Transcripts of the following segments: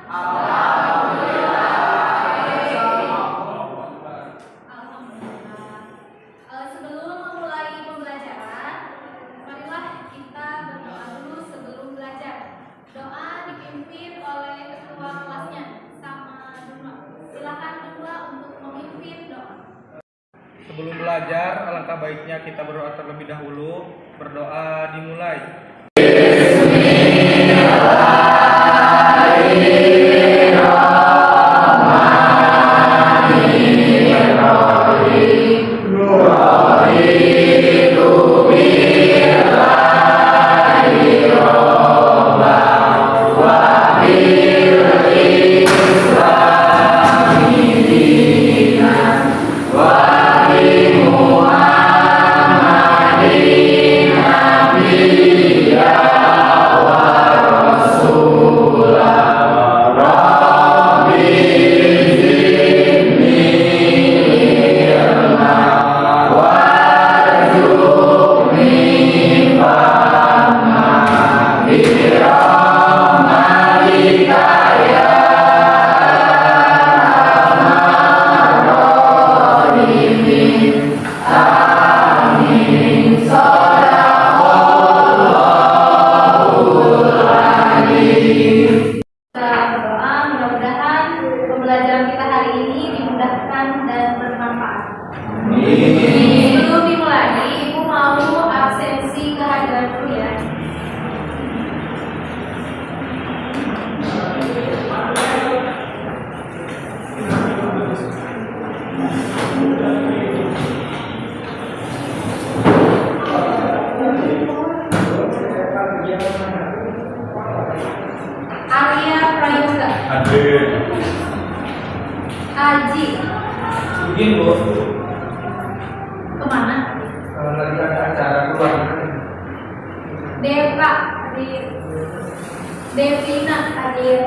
Alhamdulillah. Sebelum memulai pembelajaran, marilah kita berdoa dulu sebelum belajar. Doa dipimpin oleh ketua kelasnya sama Duma. Silakan Duma untuk memimpin doa. Sebelum belajar, alangkah baiknya kita berdoa terlebih dahulu. Berdoa dimulai. Pembelajaran kita hari ini dimudahkan dan bermanfaat. Sebelum dimulai, Ibu mau absensi kehadiran dulu ya. Arya Prayoga. Hadir. Aji. Izin, Bu. Kemana? Lagi ada acara keluar. Deva hadir. Devina hadir.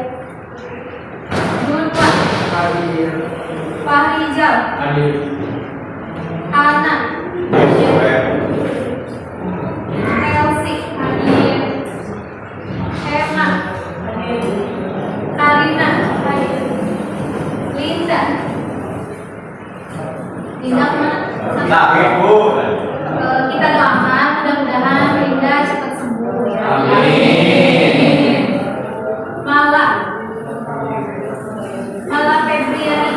Julfa Hadir. Fahrizal. Hadir. Ana hadir. Elsie hadir. Emma hadir. Karina hadir. Linda. Linda mana? Sakit, Bu. Kita doakan mudah-mudahan Linda cepat sembuh ya. Amin. Mala Febriani.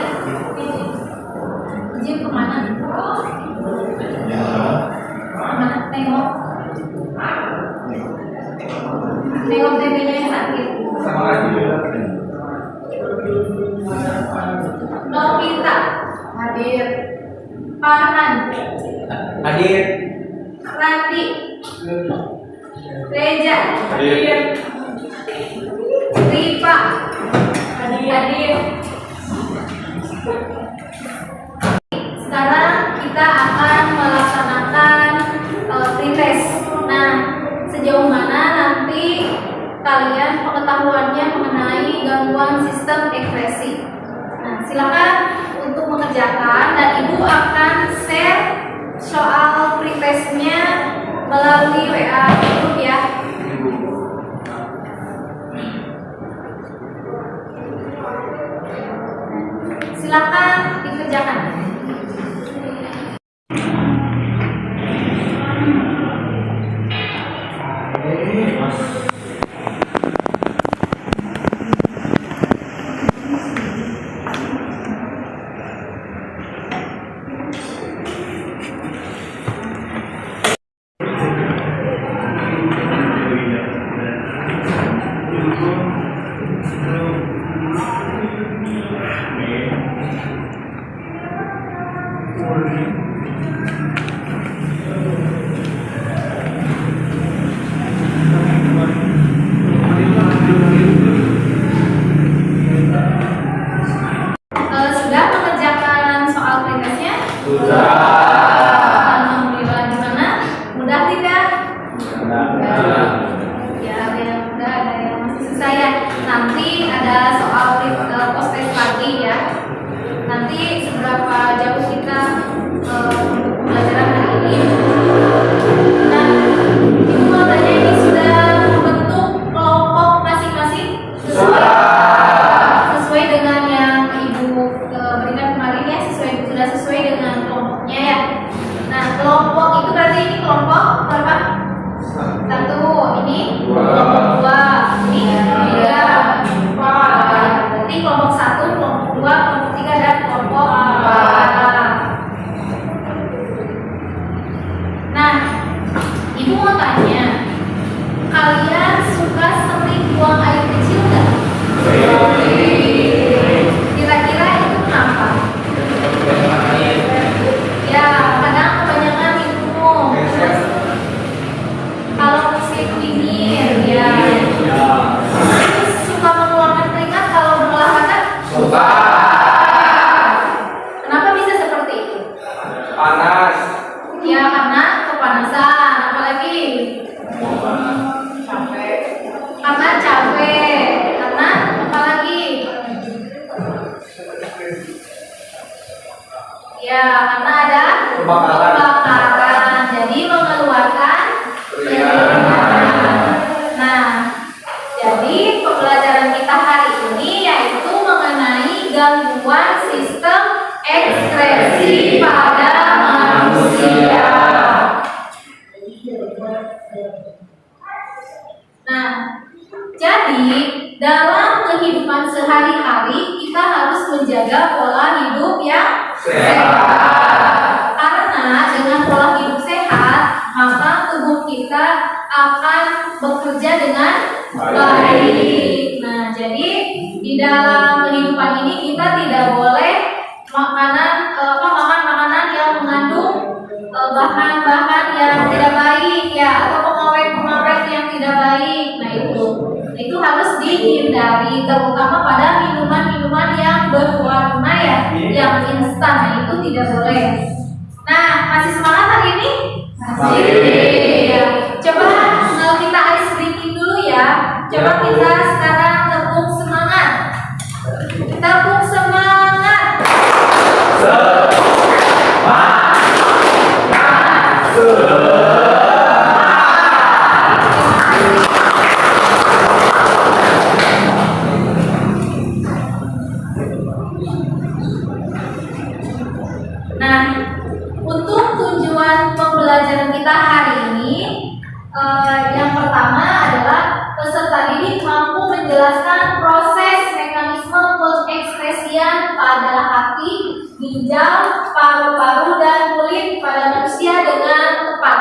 Izin kemana? Kemana? Tengok babynya yang sakit. Sama lagi. Novita hadir. Farhan Hadir. Rati. Reja Hadir. Rifa hadir. Sekarang kita akan melaksanakan pretest. Nah, sejauh mana nanti kalian pengetahuannya mengenai gangguan sistem ekspresi. Nah, silakan untuk mengerjakan dan Ibu akan share soal pretestnya melalui WA grup ya. Silakan dikerjakan. Sudah mengerjakan soal pretestnya? Sudah. Alhamdulillah. Gimana? Mudah tidak? Sudah. Ya, ada yang mudah, ada yang masih susah ya. Nanti ada soal post test lagi ya. Nanti seberapa jauh kita Ya, karena ada kebakaran. Jadi mengeluarkan keringat. Nah, jadi pembelajaran kita hari ini yaitu mengenai gangguan sistem ekspresi pada manusia. Nah, jadi dalam kehidupan sehari-hari kita harus menjaga pola hidup yang sehat. Karena dengan pola hidup sehat, maka tubuh kita akan bekerja dengan baik. Nah, jadi di dalam kehidupan ini kita tidak boleh makan makanan yang mengandung bahan-bahan yang tidak baik ya, atau pengawet-pengawet yang tidak baik. Nah, itu harus dihindari, terutama pada minuman-minuman yang berwarna ya, yang instan. Nah, itu tidak boleh. Nah, masih semangat hari ini? Masih. Ya. Coba kita ice breaking dulu ya. Coba kita sekarang tepuk semangat. Tepuk semangat. Nah, untuk tujuan pembelajaran kita hari ini, yang pertama adalah peserta didik mampu menjelaskan proses mekanisme pengekspresian pada hati, ginjal, paru-paru, dan kulit pada manusia dengan tepat.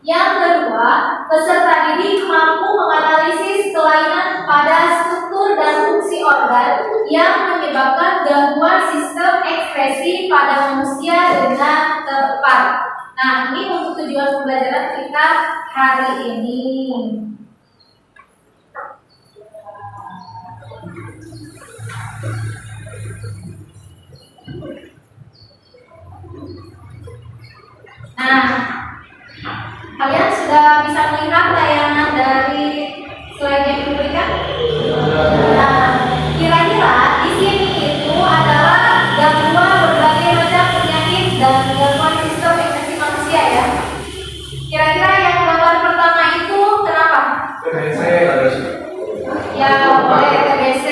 Yang kedua, peserta didik mampu menganalisis kelainan pada struktur dan fungsi organ yang menyebabkan gangguan sistem ekspresi pada manusia dengan tepat. Nah, ini untuk tujuan pembelajaran kita hari ini. Nah, kalian sudah bisa melihat tayangan dari slide yang diberikan? Nah, kira-kira di sini itu adalah gangguan berbagai macam penyakit dan gangguan sistem ekspresi manusia ya. Kira-kira yang gambar pertama itu kenapa? TBC. Ya, boleh TBC.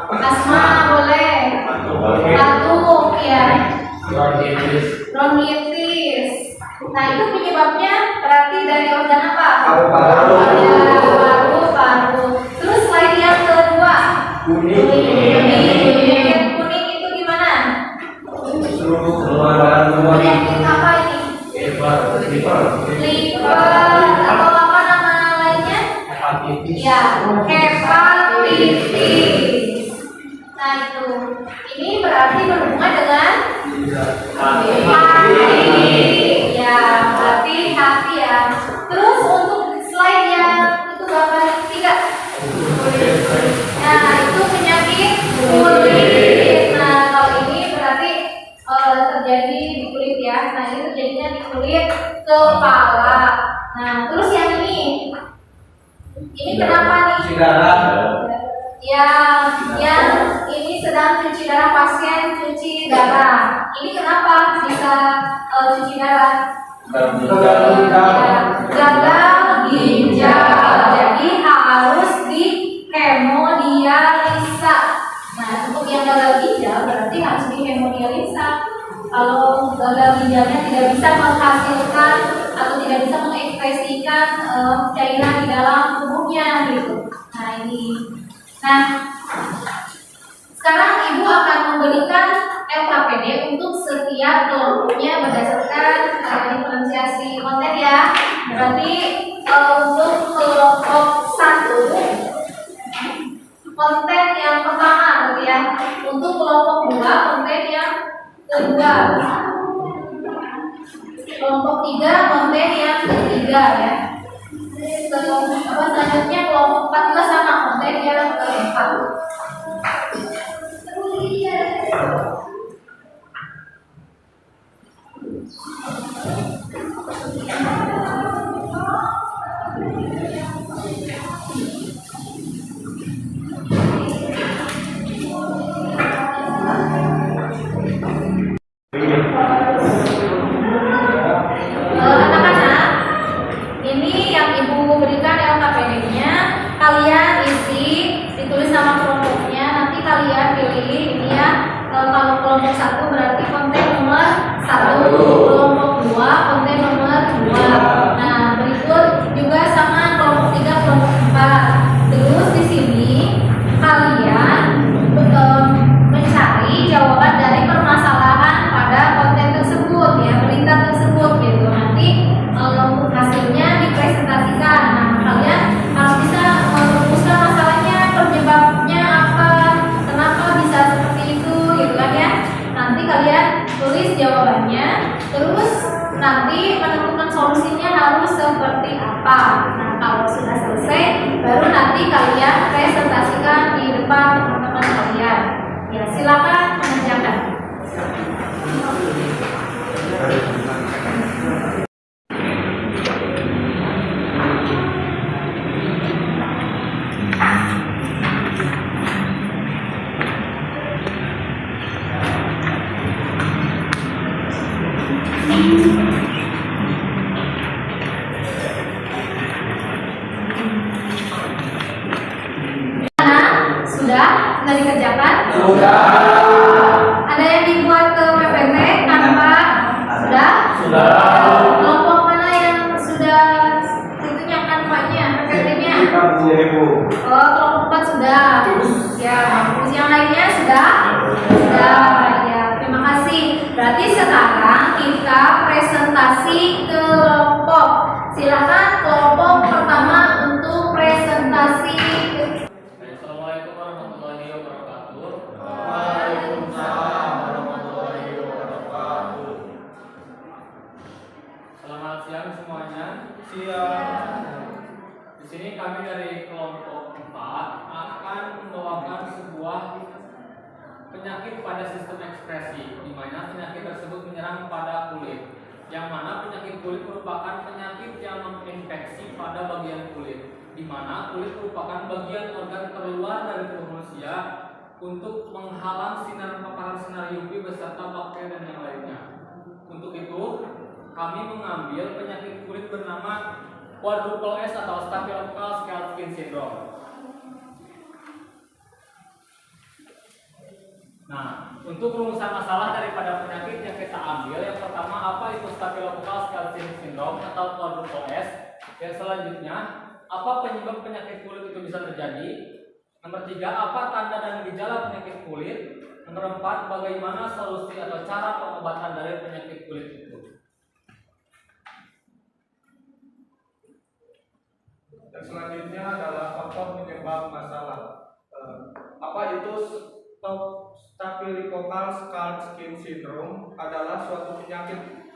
Asma boleh. Batuk ya. Bronkitis. Nah, itu penyebabnya berarti dari organ apa? Paru-paru. Ya, paru-paru. Terus slide yang kedua. Kuning. Kuning itu gimana? Keluaran Penyakit apa ini? liver. Liver atau apa nama lainnya? Hepatitis. Ya, hepatitis. Nah, itu. Ini berarti berhubungan dengan hati. Ya, berarti hati ya. Terus untuk slide yang itu gambar ketiga. Nah, itu penyakit kulit. Nah, kalau ini berarti terjadi di kulit ya. Nah, ini terjadinya di kulit kepala. Nah, terus yang ini kenapa nih? Cuci darah. Ya, yang ini sedang cuci darah, pasien cuci darah. Ini kenapa bisa cuci darah? Gagal ginjal. Jadi harus di hemodialisa. Nah, untuk yang gagal ginjal berarti harus di hemodialisa. Kalau gagal ginjalnya tidak bisa menghasilkan atau tidak bisa mengekspresikan cairan di dalam tubuhnya gitu. Nah, ini. Nah, sekarang Ibu akan memberikan LKPD untuk setiap kelompoknya berdasarkan diferensiasi konten ya. Berarti untuk kelompok 1 konten yang pertama berarti ya. Untuk kelompok 2 konten yang kedua. Kelompok 3 konten yang ketiga ya. Selanjutnya kelompok 4 juga sama konten yang keempat. Kalau kelompok 1 berarti konten nomor 1, kelompok 2 konten nomor 2. Nah, berikut juga sama kelompok 3, kelompok 4. Terus di sini kalian mencari jawaban dari permasalahan pada konten tersebut ya, berita tersebut gitu. Nanti hasilnya dipresentasikan. Nah, kalian harus bisa merumuskan masalahnya, penyebabnya apa, kenapa bisa seperti itu gitu kan ya. Nanti kalian tulis jawabannya, terus nanti menentukan solusinya harus seperti apa. Nah, kalau sudah selesai baru nanti kalian presentasikan di depan teman-teman kalian. Ya, silakan mengerjakan. Sudah dikerjakan? Sudah. Ada yang dibuat ke PPT tanpa? Sudah? Sudah. Kelompok mana yang sudah itunya kanvanya, PPT-nya? Oh, kelompok 4 sudah. Ya, terus yang lainnya sudah? Sudah. Ya, terima kasih. Berarti sekarang kita presentasi kelompok. Silakan kelompok pertama untuk presentasi. Assalamualaikum warahmatullahi wabarakatuh. Waalaikumsalam warahmatullahi wabarakatuh. Selamat siang semuanya. Siang. Di sini kami dari kelompok 4 akan membawakan sebuah penyakit pada sistem ekspresi, di mana penyakit tersebut menyerang pada kulit. Yang mana penyakit kulit merupakan penyakit yang menginfeksi pada bagian kulit, di mana kulit merupakan bagian organ terluar dari tubuh manusia untuk menghalang paparan sinar UV beserta bakteri dan yang lainnya. Untuk itu, kami mengambil penyakit kulit bernama Quadruple S atau Staphylococcus scald skin syndrome. Nah, untuk rumusan masalah daripada penyakit yang kita ambil, yang pertama apa itu Staphylococcus scald skin syndrome atau Quadruple S. Yang selanjutnya, apa penyebab penyakit kulit itu bisa terjadi. Nomor 3, apa tanda dan gejala penyakit kulit. Nomor 4, bagaimana solusi atau cara pengobatan dari penyakit kulit itu. Dan selanjutnya adalah faktor penyebab masalah. Apa itu Staphylococcus scald skin syndrome? Adalah suatu penyakit,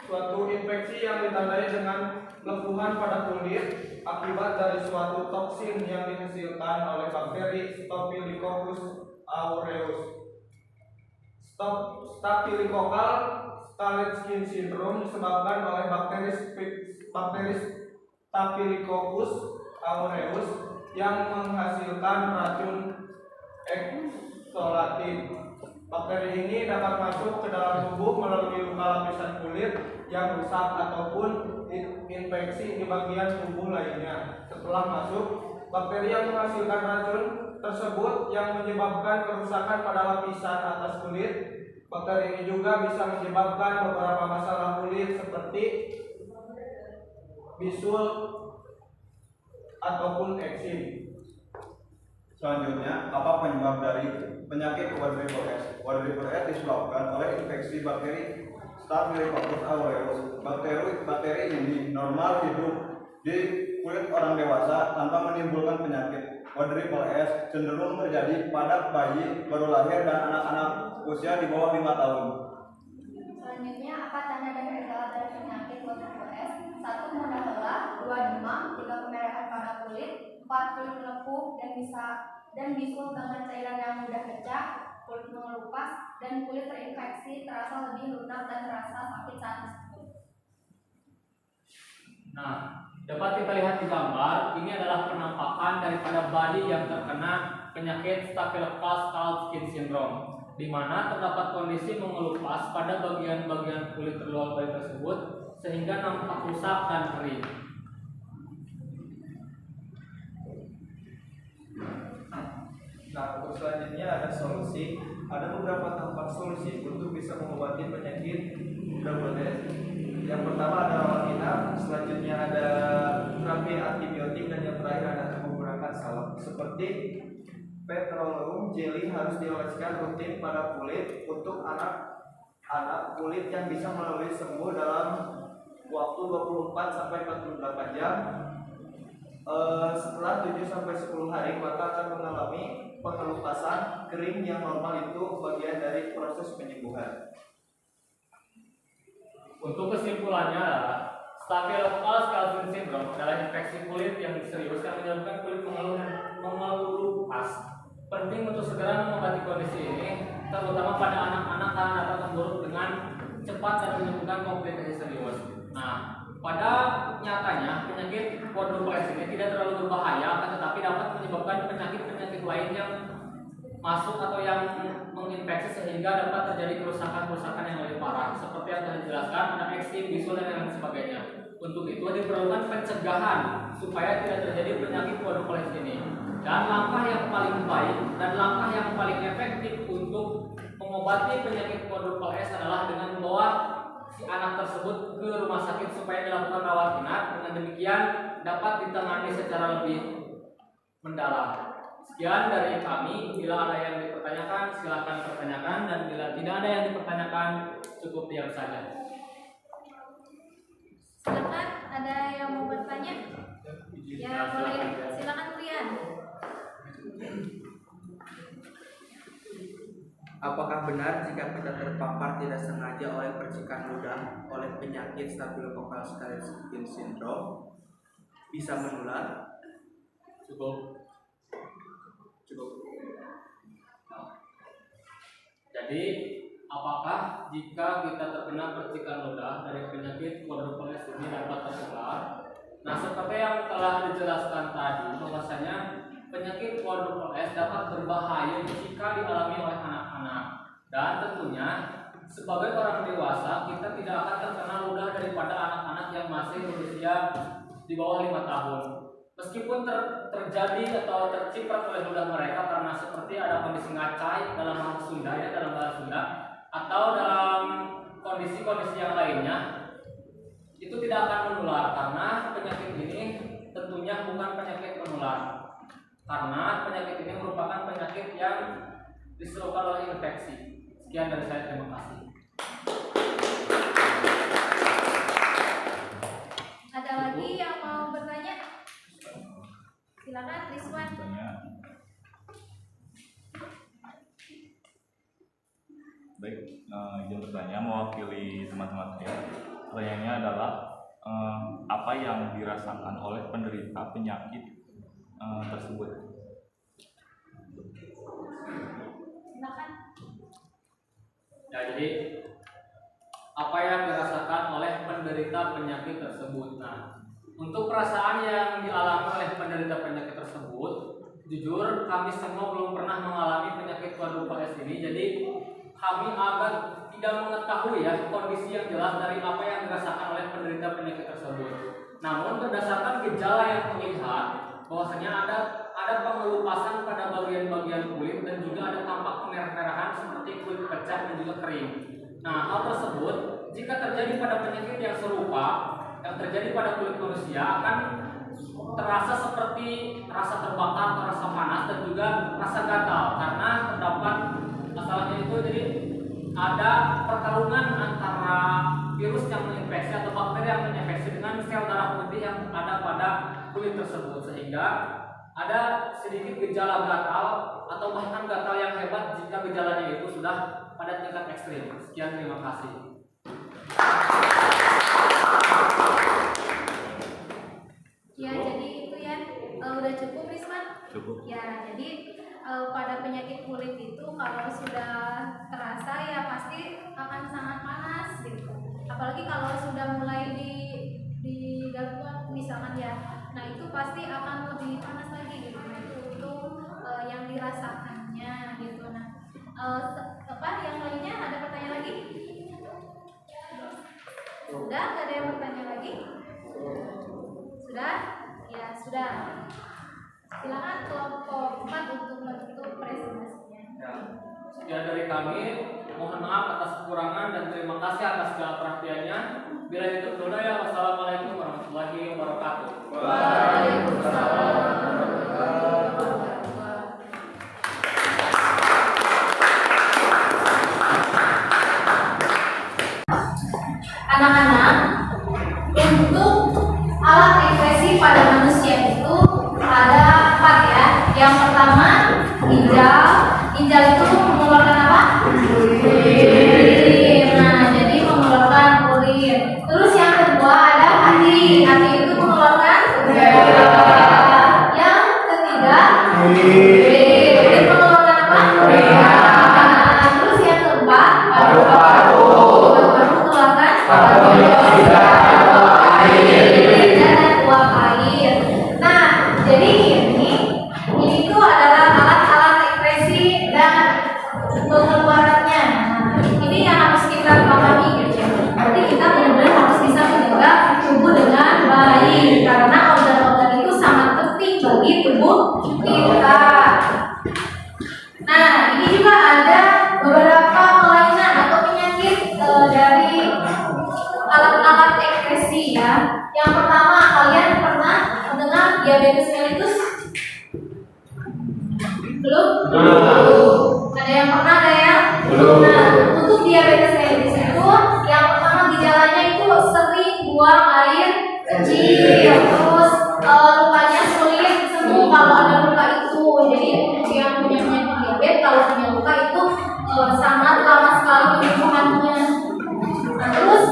suatu infeksi yang ditandai dengan lepuhan pada kulit akibat dari suatu toksin yang dihasilkan oleh bakteri Staphylococcus aureus. Staphylococcal scald skin syndrome disebabkan oleh bakteri Staphylococcus aureus yang menghasilkan racun oksalatin. Bakteri ini dapat masuk ke dalam tubuh melalui luka lapisan kulit yang rusak ataupun infeksi di bagian tubuh lainnya. Setelah masuk, bakteri yang menghasilkan racun tersebut yang menyebabkan kerusakan pada lapisan atas kulit. Bakteri ini juga bisa menyebabkan beberapa masalah kulit seperti bisul ataupun eksim. Selanjutnya, apa penyebab dari penyakit Quadruple S? Quadruple S disebabkan oleh infeksi bakteri Staphylococcus aureus. Bakteri ini normal hidup di kulit orang dewasa tanpa menimbulkan penyakit. Quadruple S cenderung terjadi pada bayi baru lahir dan anak-anak usia di bawah 5 tahun. Selanjutnya, apa tanda dan gejala dari penyakit Quadruple S? 1. Mudah lelah, 2. Demam, 3. Kemerahan pada kulit, 4. Kulit melepuh dan bisul dengan cairan yang mudah pecah, kulit mengelupas, dan kulit terinfeksi terasa lebih lunak dan terasa sakit saat tersebut. Nah, dapat kita lihat di gambar, ini adalah penampakan daripada bayi yang terkena penyakit Staphylococcus scald skin syndrome, di mana terdapat kondisi mengelupas pada bagian-bagian kulit terluar bayi tersebut sehingga nampak rusak dan kering. Nah, untuk selanjutnya ada solusi. Ada beberapa tahapan solusi untuk bisa mengobati penyakit WBS. Yang pertama ada rawat inap, selanjutnya ada terapi antibiotik, dan yang terakhir ada menggunakan salep. Seperti petroleum jelly harus dioleskan rutin pada kulit untuk anak kulit yang bisa melalui sembuh dalam waktu 24 sampai 48 jam. Setelah 7 sampai 10 hari maka akan mengalami pengelupasan kering yang normal, itu bagian dari proses penyembuhan. Untuk kesimpulannya adalah Staphylococcus aureus syndrome adalah infeksi kulit yang serius yang menyebabkan kulit mengelupas. Penting untuk segera mengobati kondisi ini, terutama pada anak-anak karena dapat memburuk dengan cepat dan menimbulkan komplikasi serius. Nah, pada nyatanya penyakit quadruplegia ini tidak terlalu berbahaya, tetapi dapat menyebabkan penyakit-penyakit lain yang masuk atau yang menginfeksi sehingga dapat terjadi kerusakan-kerusakan yang lebih parah. Seperti yang telah dijelaskan, ada eksim, bisul, dan lain sebagainya. Untuk itu diperlukan pencegahan supaya tidak terjadi penyakit quadruplegia ini. Dan langkah yang paling baik dan langkah yang paling efektif untuk mengobati penyakit quadruplegia adalah dengan membawa si anak tersebut ke rumah sakit supaya dilakukan rawat inap. Dengan demikian dapat ditangani secara lebih mendalam. Sekian dari kami. Bila ada yang dipertanyakan, silakan pertanyakan, dan bila tidak ada yang dipertanyakan, cukup diam saja. Silakan, ada yang mau bertanya? Ya, boleh. Silakan Trian. Apakah benar jika kita terpapar tidak sengaja oleh percikan ludah oleh penyakit Staphylococcus aureus syndrome bisa menular? Cukup. Jadi, apakah jika kita terkena percikan ludah dari penyakit quadruplegia ini dapat tertular? Nah, seperti yang telah dijelaskan tadi, bahwasanya penyakit quadruplegia dapat berbahaya jika dialami oleh anak-anak. Dan tentunya sebagai orang dewasa kita tidak akan terkena ludah daripada anak-anak yang masih berusia di bawah 5 tahun. Meskipun terjadi atau terciprat oleh ludah mereka karena seperti ada kondisi ngacai dalam bahasa Sunda, ya, dalam bahasa Sunda, atau dalam kondisi-kondisi yang lainnya, itu tidak akan menular karena penyakit ini tentunya bukan penyakit menular. Karena penyakit ini merupakan penyakit yang disebabkan oleh infeksi. Sekian dari saya, terima kasih. Ada lagi yang mau bertanya? Silakan Rizwan. Baik, izin bertanya mewakili teman-teman saya. Pertanyaannya adalah apa yang dirasakan oleh penderita penyakit tersebut? Silakan. Ya, jadi apa yang dirasakan oleh penderita penyakit tersebut? Nah, untuk perasaan yang dialami oleh penderita penyakit tersebut, jujur kami semua belum pernah mengalami penyakit quadruplegia ini, jadi kami agak tidak mengetahui ya kondisi yang jelas dari apa yang dirasakan oleh penderita penyakit tersebut. Namun berdasarkan gejala yang terlihat, bahwasanya ada pengelupasan pada bagian-bagian kulit dan juga ada tampak kemerah-merahan seperti kulit pecah dan juga kering. Nah, hal tersebut jika terjadi pada penyakit yang serupa yang terjadi pada kulit manusia akan terasa seperti rasa terbakar atau rasa panas dan juga rasa gatal karena terdapat masalahnya itu. Jadi ada pertarungan antara virus yang menginfeksi atau bakteri yang menginfeksi dengan sel darah putih yang ada pada kulit tersebut, sehingga ada sedikit gejala gatal atau bahkan gatal yang hebat jika gejalanya itu sudah pada tingkat ekstrim. Sekian, terima kasih. Ya, jadi itu ya. Udah cukup Rizwan? Cukup. Ya, jadi pada penyakit kulit itu kalau sudah terasa ya pasti akan sangat panas gitu. Apalagi kalau sudah mulai digangguan misalkan ya. Nah, itu pasti akan lebih panas lagi gitu. Nah, itu untuk yang dirasakannya gitu. Nah, yang lainnya ada pertanyaan lagi? Sudah, nggak ada yang bertanya lagi? Sudah? Ya, sudah. Silakan kelompok 4 untuk menutup presentasinya. Ya, sekian dari kami. Mohon maaf atas kekurangan dan terima kasih atas segala perhatiannya. Bila itu ya, wassalamualaikum warahmatullahi wabarakatuh. Waalaikumsalam. Anak-anak, untuk alat ekspresi pada manusia itu ada 4 ya. Yang pertama ginjal. Ginjal itu mengeluarkan apa? Urin. Nah, jadi mengeluarkan urin. Terus yang kedua ada hati. Hati itu mengeluarkan darah. Yang ketiga urin mengeluarkan apa? Nah, terus yang keempat paru-paru mengeluarkan karbon dioksida, dan uap air. Nah, jadi ini tuh adalah alat-alat ekspresi dan pengeluarannya. Nah, ini yang harus kita pahami gitu. Berarti kita benar-benar harus bisa menjaga tubuh dengan baik karena organ-organ itu sangat penting bagi tubuh kita. Nah, ini juga ada beberapa kelainan atau penyakit dari alat-alat ekspresi ya. Yang pertama, kalian pernah mendengar diabetes mellitus? Belum? Ada yang pernah, ada yang belum? Nah, untuk diabetes mellitus itu yang pertama gejalanya itu sering buang air kecil, terus lukanya sulit sembuh kalau ada luka itu. Jadi yang punya penyakit diabetes kalau punya luka itu sangat lama sekali penyembuhannya. Nah, terus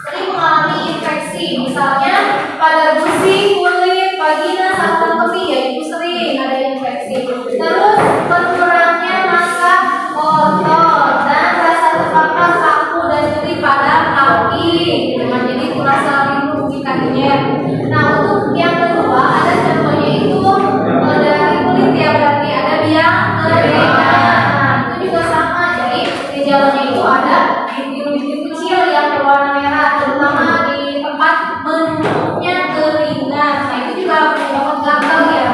sering mengalami infeksi, misalnya pada gusi, kulit, vagina, saluran kemih, ya itu sering ada infeksi. Terus berkurangnya massa otot dan rasa terbakar kaku dan nyeri pada kaki, dengan jadi kurasa rindu di kakinya. Nah, untuk yang kedua ada contohnya itu dari kulit ya, berarti ada biang keringat. Nah, itu juga sama, jadi gejalanya itu ada bintik-bintik kecil yang berwarna merah, terutama di tempat menumpuknya keringat. Nah, itu juga menyebabkan gatal ya.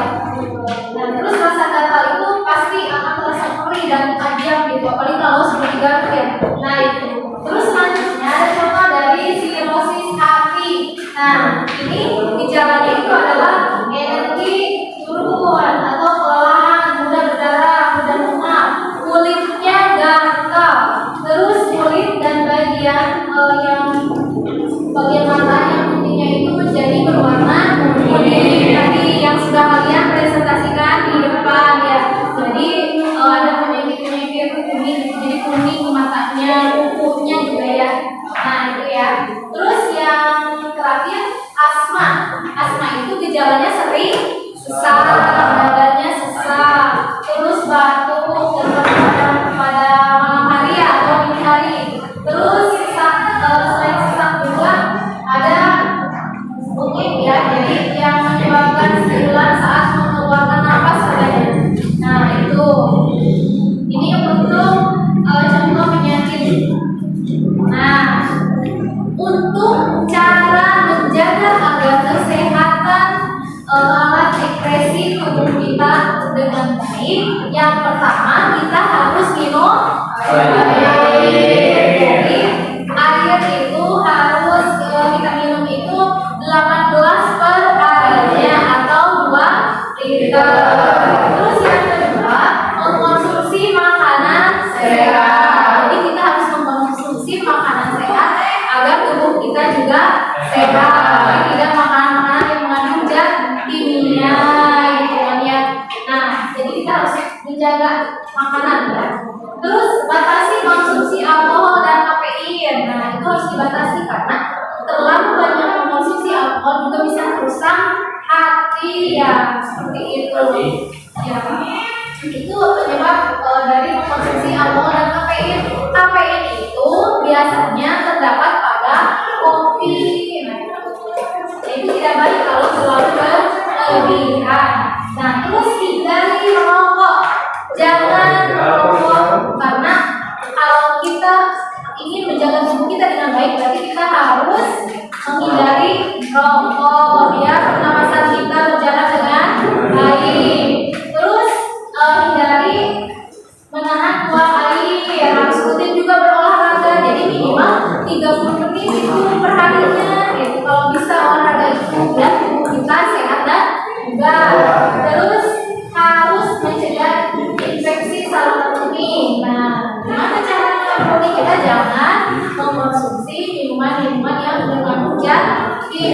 Nah, terus rasa gatal itu pasti akan terasa perih dan tajam gitu, apalagi kalau sudah digaruk ya. Nah, itu. Terus selanjutnya ada contoh dari sirosis hati. Nah, ini gejalanya itu adalah energi turun atau kelelahan, mudah berdarah, mudah mual, kulitnya gatal. Terus kulit dan bagian mata yang putihnya itu menjadi berwarna kuning. Tadi yang sudah kalian presentasikan di depan ya. Jadi ada penyakit-penyakit kuning, jadi kuning matanya, kukunya juga ya. Nah, itu ya. Terus yang terakhir asma. Asma itu gejalanya sering sesak, badannya sesak, terus batuk pada malam hari atau dini hari. Terus selain sesak juga ada mungkin ya, jadi yang menyebabkan siulan saat mengeluarkan napas katanya. Nah, itu ini untuk contoh penyakit. Nah, untuk cara menjaga agar kesehatan alat ekspresi tubuh kita dengan baik, yang pertama kita harus minum air. Air itu harus kita minum itu 8 gelas per harinya atau 2 liter. Terus yang kedua, mengkonsumsi makanan sehat. Jadi kita harus mengkonsumsi makanan sehat agar tubuh kita juga sehat. Jadi tidak makanan-makanan yang mengandung zat kimia gitu kan ya. Nah, jadi kita harus menjaga makanan ya. Terus batasi konsumsi alkohol dan kafein. Nah, itu harus dibatasi karena terlalu banyak mengkonsumsi alkohol juga bisa merusak hati ya, seperti itu. Ya, itu penyebab dari mengkonsumsi alkohol dan kafein. Kafein itu biasanya terdapat pada kopi. Nah, itu tidak baik kalau terlalu berlebihan. Nah, terus hindari merokok. Jangan merokok karena kalau kita ingin menjaga tubuh kita dengan baik, berarti kita harus menghindari rokok biar pernapasan kita berjalan dengan baik. Terus hindari menahan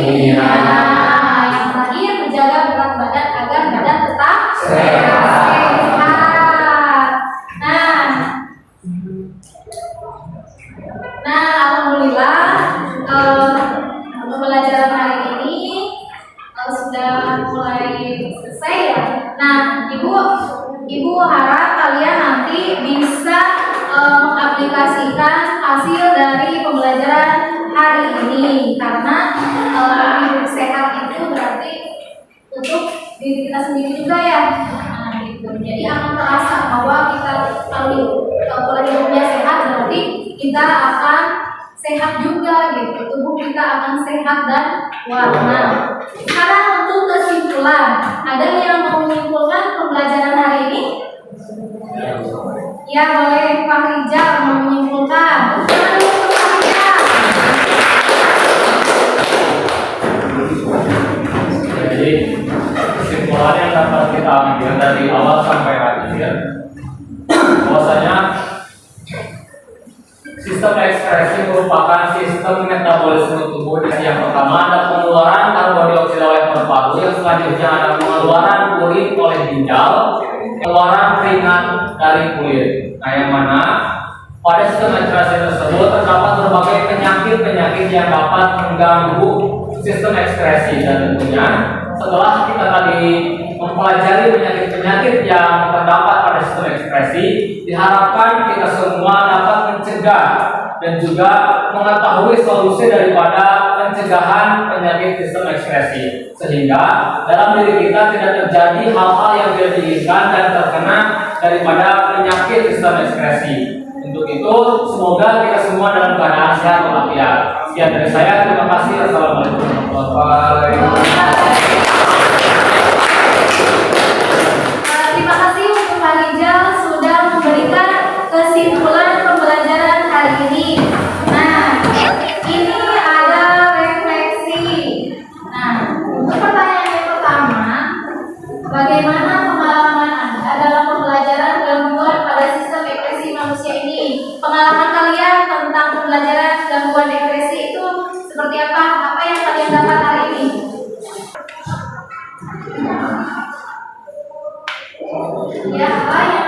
Nah, yang terakhir menjaga berat badan agar badan tetap sehat. Nah, alhamdulillah pembelajaran hari ini sudah mulai selesai ya. Nah, ibu harap kalian nanti bisa mengaplikasikan hasil dari pembelajaran hari ini, karena hidup sehat itu berarti untuk diri kita sendiri juga ya. Nah, gitu. Jadi akan terasa bahwa kita kalau hidupnya sehat berarti kita akan sehat juga gitu. Tubuh kita akan sehat dan warna. Sekarang untuk kesimpulan, ada yang mau menyimpulkan pembelajaran hari ini? Ya, boleh Pak Rijal mau menyimpulkan. Jadi kesimpulan yang dapat kita ambil dari awal sampai akhir, bahwasanya sistem ekspresi merupakan sistem metabolisme tubuh. Yang pertama ada pengeluaran karbon dioksida oleh paru-paru, yang selanjutnya ada pengeluaran urin oleh ginjal, pengeluaran keringat dari kulit. Nah, yang mana pada sistem ekspresi tersebut terdapat berbagai penyakit-penyakit yang dapat mengganggu sistem ekspresi, dan tentunya setelah kita tadi mempelajari penyakit-penyakit yang terdapat pada sistem ekspresi, diharapkan kita semua dapat mencegah dan juga mengetahui solusi daripada pencegahan penyakit sistem ekspresi, sehingga dalam diri kita tidak terjadi hal-hal yang tidak diinginkan dan terkena daripada penyakit sistem ekspresi. Untuk itu, semoga kita semua dalam keadaan sehat walafiat. Sekian dari saya, terima kasih. Assalamualaikum warahmatullahi wabarakatuh. Terima kasih untuk Pak Rijal sudah memberikan kesimpulan pembelajaran hari ini. Nah, ini ada refleksi. Nah, untuk pertanyaan yang pertama, bagaimana pengalaman Anda dalam pembelajaran gangguan pada sistem ekspresi manusia ini? Pengalaman kalian tentang pembelajaran gangguan ekspresi itu seperti apa? Apa yang kalian dapat hari ini? Ya, apa yang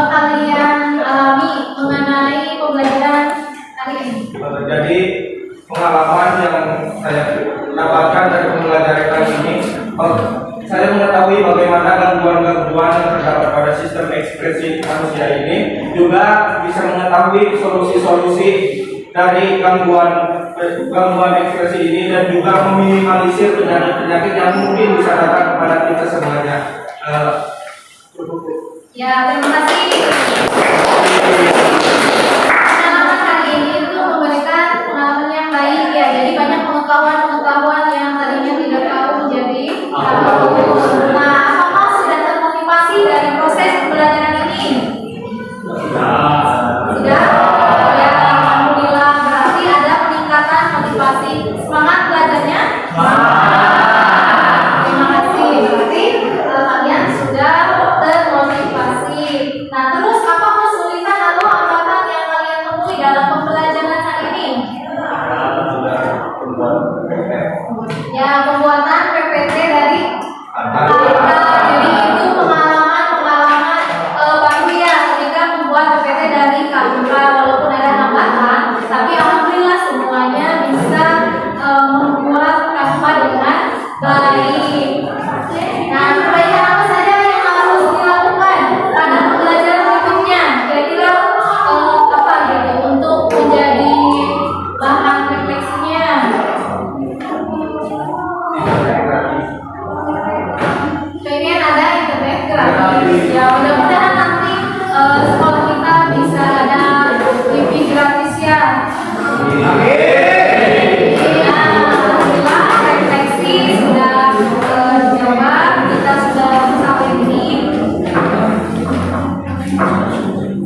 kalian alami mengenai pembelajaran hari ini? Jadi pengalaman yang saya dapatkan dari pembelajaran kali ini, saya mengetahui bagaimana gangguan-gangguan yang terdapat pada sistem ekspresi manusia ini, juga bisa mengetahui solusi-solusi dari gangguan ekspresi ini, dan juga meminimalisir penyakit-penyakit yang mungkin bisa datang kepada kita semuanya. Ya, terima kasih. Pengalaman hari ini itu memberikan pengalaman yang baik ya. Jadi banyak pengetahuan yang tadinya tidak tahu menjadi tahu. Nah, apakah sudah termotivasi dari proses pembelajaran ini? Sudah? Ya, alhamdulillah. Berarti ada peningkatan motivasi. Semangat belajarnya? Terima kasih. Berarti kalian sudah termotivasi. Nah, terus apa kesulitan atau hambatan yang kalian temui dalam pembelajaran hari ini? Ya, pembuatan PPT dari Alika. Jadi itu pengalaman baru ya ketika membuat PPT dari Alika, walaupun ada hambatan, tapi alhamdulillah semuanya bisa membuat Alika dengan baik. Nah, perbaikan apa saja yang harus dilakukan pada pembelajaran berikutnya? Kira-kira apa gitu untuk menjadi bahan refleksinya? Pengen ada internet gratis. Ya, mudah-mudahan nanti sekolah kita bisa ada wifi gratis ya. Alhamdulillah refleksi sudah dijawab, kita sudah sampai ini.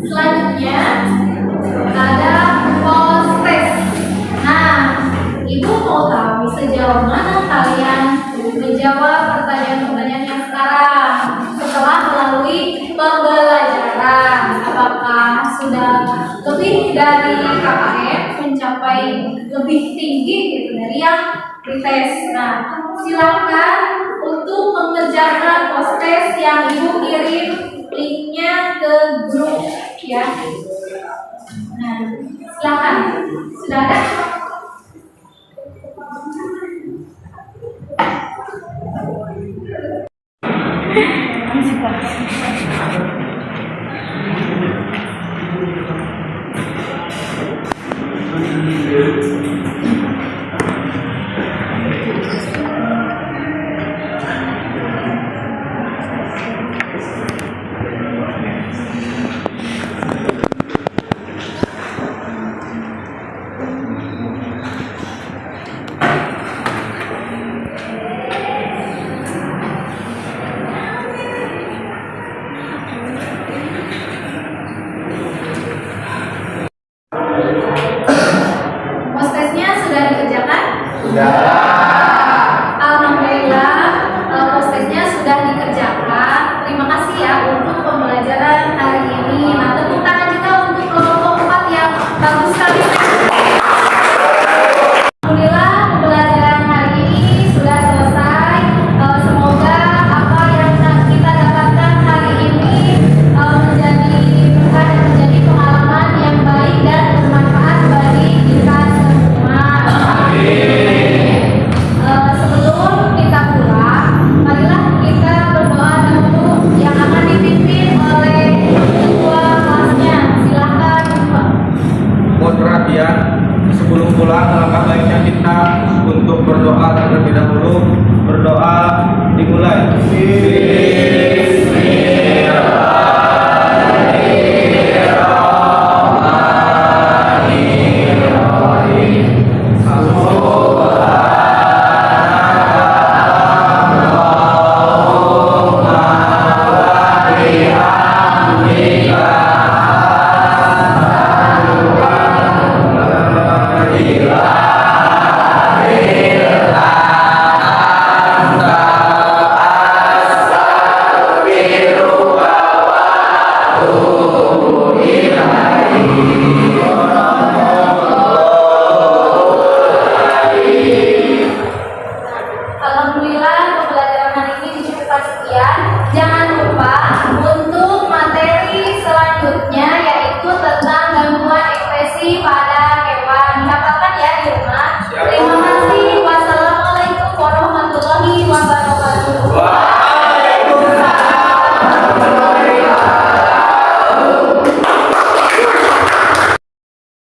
Selanjutnya ada post test. Nah, ibu mau tahu sejauh mana kalian menjawab pertanyaan-pertanyaan yang sekarang setelah melalui pembelajaran. Apakah sudah lebih dari KKM mencapai lebih tinggi gitu dari yang pretest. Nah, silakan untuk mengerjakan post-test yang Ibu kirim linknya ke grup ya. Nah, silakan. Sudah ada?